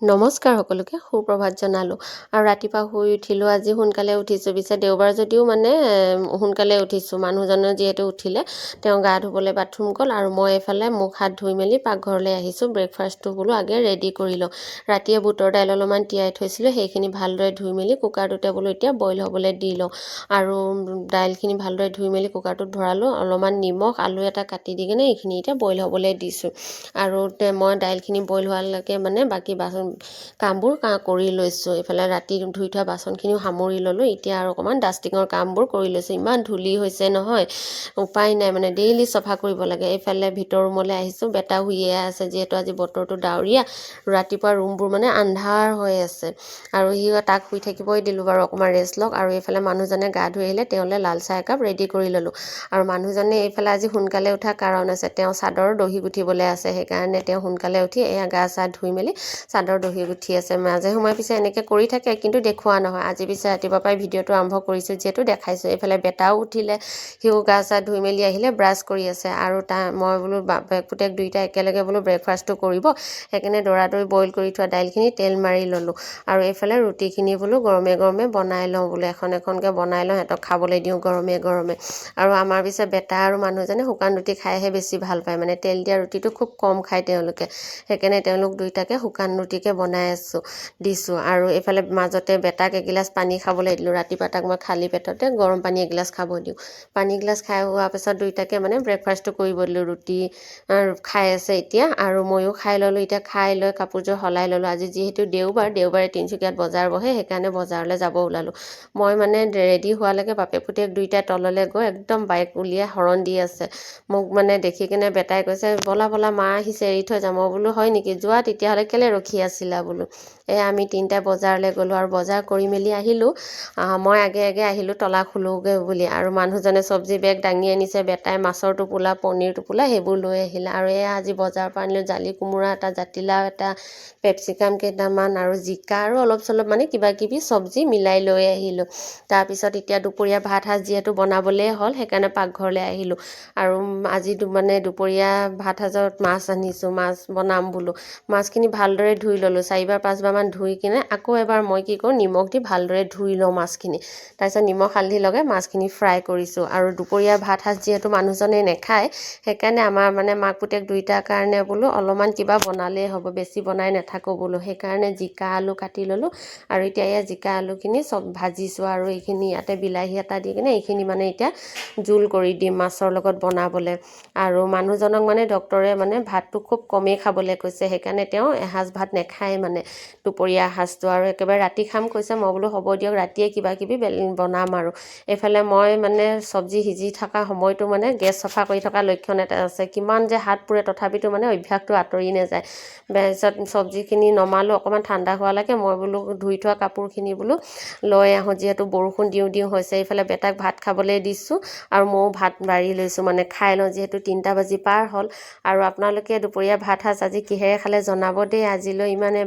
নমস্কাৰ সকলোকে সুপ্ৰভাত জনালোঁ আৰু ৰাতিপুৱা শুই উঠিলোঁ আজি সোনকালে উঠিছোঁ পিছে দেওবাৰ যদিও মানে সোনকালে উঠিছোঁ মানুহজনে যিহেতু উঠিলে তেওঁ গা ধুবলৈ বাথৰুম গ'ল আৰু মই এইফালে মুখ হাত ধুই মেলি পাকঘৰলৈ আহিছোঁ ব্ৰেকফাষ্টটো বোলো আগে ৰেডি কৰি লওঁ ৰাতিয়ে বুটৰ দাইল অলপমান তিয়াই থৈছিলোঁ সেইখিনি ভালদৰে ধুই মেলি কুকাৰটোতে বোলো এতিয়া বইল হ'বলৈ দি লওঁ আৰু দাইলখিনি ভালদৰে ধুই মেলি কুকাৰটোত ভৰালোঁ অলপমান নিমখ আলু এটা কাটি দি কিনে এইখিনি এতিয়া বইল হ'বলৈ দিছোঁ আৰু মই দাইলখিনি বইল হোৱালৈকে মানে বাকী কামবোৰ কৰি লৈছোঁ এইফালে ৰাতি ধুই থোৱা বাচনখিনিও সামৰি ল'লোঁ এতিয়া আৰু অকণমান ডাষ্টিঙৰ কামবোৰ কৰি লৈছোঁ ইমান ধূলি হৈছে নহয় উপায় নাই মানে ডেইলি চাফা কৰিব লাগে এইফালে ভিতৰ ৰুমলৈ আহিছোঁ বেটা শুইয়ে আছে যিহেতু আজি বতৰটো ডাৱৰীয়া ৰাতিপুৱা ৰুমবোৰ মানে আন্ধাৰ হৈ আছে আৰু তাক শুই থাকিবই দিলোঁ বাৰু অকণমান ৰেষ্ট লওক আৰু এইফালে মানুহজনে গা ধুই আহিলে তেওঁলৈ লাল চাহ একাপ ৰেডি কৰি ল'লোঁ আৰু মানুহজনে এইফালে আজি সোনকালে উঠা কাৰণ আছে তেওঁ চাদৰ দহি গুঠিবলৈ আছে সেইকাৰণে তেওঁ সোনকালে উঠি এয়া গা চা ধুই মেলি চাদৰ দহি গুঠি আছে মাজে সময়ে পিছে এনেকৈ কৰি থাকে কিন্তু দেখুওৱা নহয় আজি পিছে ৰাতিপুৱা পৰাই ভিডিঅ'টো আৰম্ভ কৰিছোঁ যিহেতু দেখাইছোঁ এইফালে বেটাও উঠিলে সিও গা চা ধুই মেলি আহিলে ব্ৰাছ কৰি আছে আৰু মই বোলো পুতেক দুইটা একেলগে বোলো ব্ৰেকফাষ্টটো কৰিব সেইকাৰণে দৌৰি বইল কৰি থোৱা দাইলখিনি তেল মাৰি ল'লোঁ আৰু এইফালে ৰুটিখিনি বোলো গৰমে গৰমে বনাই লওঁ বোলো এখনকৈ বনাই লওঁ সিহঁতক খাবলৈ দিওঁ গৰমে গৰমে আৰু আমাৰ পিছে বেটা আৰু মানুহজনে শুকান ৰুটি খাইহে বেছি ভাল পায় মানে তেল দিয়া ৰুটিটো খুব কম খায় তেওঁলোকে সেইকাৰণে তেওঁলোক দুইটাকে শুকান ৰুটিকে বনাই দিছোঁ আৰু এইফালে মাজতে বেটাক এগিলাচ পানী খাবলৈ দিলোঁ ৰাতিপুৱা তাক মই খালী পেটতে গৰম পানী এগিলাচ খাব দিওঁ পানী এগিলাচ খাই হোৱাৰ পাছত দুইটাকে মানে ব্ৰেকফাষ্টটো কৰিব দিলোঁ ৰুটি খাই আছে এতিয়া আৰু ময়ো খাই ল'লোঁ এতিয়া খাই লৈ কাপোৰযোৰ সলাই ল'লোঁ আজি যিহেতু দেওবাৰে তিনিচুকীয়াত বজাৰ বহে সেইকাৰণে বজাৰলৈ যাব ওলালোঁ মই মানে ৰেডি হোৱালৈকে বাপেক পুতেক দুইটাই তললৈ গৈ একদম বাইক উলিয়াই হৰণ দি আছে মোক মানে দেখি কিনে বেটাই কৈছে বলা বলা মা আহিছে এৰি থৈ যাম মই বোলো হয় নেকি যোৱা তেতিয়াহ'লে কেলৈ ৰখি আছিলা বোলো আমি তিনিটাই বজাৰলৈ গ'লোঁ আৰু বজাৰ কৰি মেলি আহিলোঁ মই আগে আহিলোঁ তলা খোলোগৈ বুলি আৰু মানুহজনে চব্জি বেগ দাঙি আনিছে বেটাই মাছৰ টোপোলা পনীৰ টোপোলা সেইবোৰ লৈ আহিলে আৰু আজি বজাৰৰ পৰা আনিলোঁ জালি কোমোৰা এটা জাতিলাও এটা পেপচিকাম কেইটামান আৰু জিকা আৰু অলপ চলপ মানে কিবাকিবি চব্জি মিলাই লৈ আহিলোঁ তাৰপিছত এতিয়া দুপৰীয়া ভাত সাজ যিহেতু বনাবলেই হ'ল সেইকাৰণে পাকঘৰলৈ আহিলোঁ আৰু আজি মানে দুপৰীয়া ভাত সাজত মাছ আনিছোঁ মাছ বনাম বোলো মাছখিনি ভালদৰে ধুই ল'লোঁ 4-5বাৰমান ধুই কিনে আকৌ এবাৰ মই কি কৰোঁ নিমখ দি ভালদৰে ধুই লওঁ মাছখিনি তাৰপিছত নিমখ হালধি লগাই মাছখিনি ফ্ৰাই কৰিছোঁ আৰু দুপৰীয়া ভাত সাজ যিহেতু মানুহজনে নেখায় সেইকাৰণে আমাৰ মানে মাক পুতেক দুইটাৰ কাৰণে বোলো অলপমান কিবা বনালেই হ'ব বেছি বনাই নাথাকোঁ বোলো সেইকাৰণে জিকা আলু কাটি ল'লোঁ আৰু এতিয়া এয়া জিকা আলুখিনি চব ভাজিছোঁ আৰু এইখিনি ইয়াতে বিলাহী এটা দি কিনে এইখিনি মানে এতিয়া জোল কৰি দিম মাছৰ লগত বনাবলৈ আৰু মানুহজনক মানে ডক্তৰে মানে ভাতটো খুব কমেই খাবলৈ কৈছে সেইকাৰণে তেওঁ এসাঁজ ভাত নেখায় মানে দুপৰীয়া সাঁজটো আৰু একেবাৰে ৰাতি খাম কৈছে মই বোলো হ'ব দিয়ক ৰাতিয়ে কিবাকিবি বনাম আৰু এইফালে মই মানে চব্জি সিজি থকা সময়টো মানে গেছ চাফা কৰি থকা লক্ষণ এটা আছে কিমান যে হাত পুৰে তথাপিতো মানে অভ্যাসটো আঁতৰি নাযায় তাৰপিছত চব্জিখিনি নমালোঁ অকণমান ঠাণ্ডা হোৱালৈকে মই বোলো ধুই থোৱা কাপোৰখিনি বোলো লৈ আহোঁ যিহেতু বৰষুণ দিওঁ হৈছে এইফালে বেটাক ভাত খাবলৈ দিছোঁ আৰু ময়ো ভাত বাঢ়ি লৈছোঁ মানে খাই লওঁ যিহেতু 3টা বাজি পাৰ হ'ল আৰু আপোনালোকে দুপৰীয়া ভাত সাজ আজি কিহেৰে খালে জনাব দেই আজিলৈ ইমানে